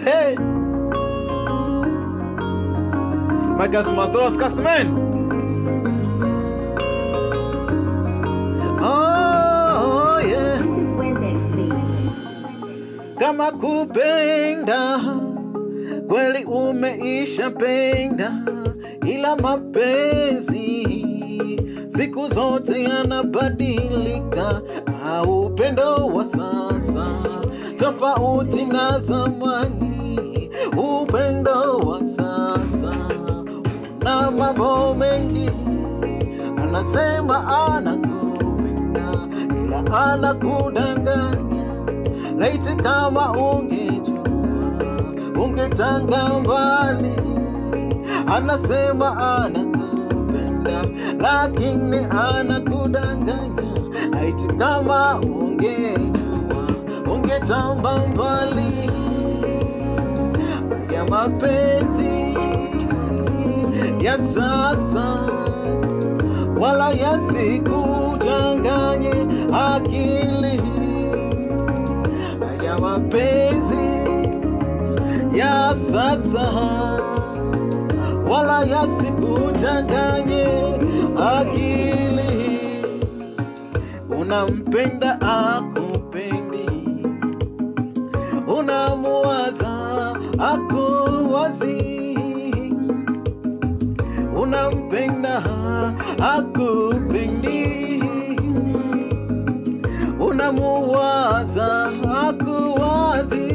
Hey! Magas Mazoros Castman. Oh yeah. This is Wendex Beats. Kama kupenda kweli umeisha penda, ila mapenzi siku zote yanabadilika. Upendo wa sasa tofauti na zamani. Upendo wa sasa una mambo mengi, anasema anakupenda ila anakudanganya. Laiti kama ungejua ungetanga mbali. Anasema anakupenda lakini anakudanganya. Laiti kama ungejua ungetamba mbali. Ya mapenzi ya sasa wala yasikujanganye akili. Ya mapenzi ya sasa wala yasikujanganye akili. Unampenda akupendi, unamuwaza akuwazi. Unampenda akupendi, unamuwaza akuwazi.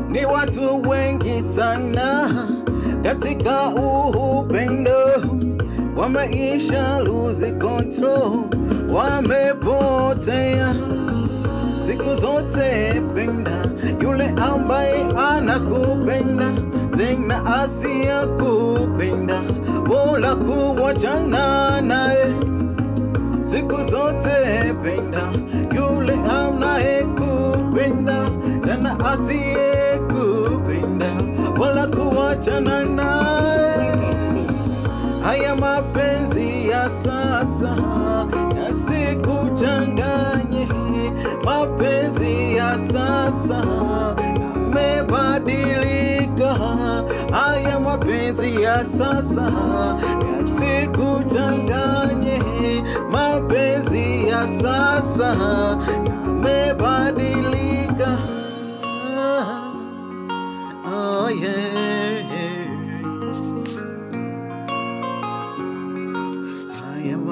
Ni watu wengi sana katika upendo wameisha lose control, wamepotea. Siku zote penda yule ambaye anakupenda, tena asiyekupenda bora kuachana naye. Siku zote penda yule anayekupenda, tena asiyekupenda bora kuachana naye. Haya mapenzi ya sasa yasikuchanganye. Mapenzi ya sasa yamebadilika. Haya mapenzi ya sasa yasikuchanganye. Mapenzi ya sasa yamebadilika. Oh yeah. I am a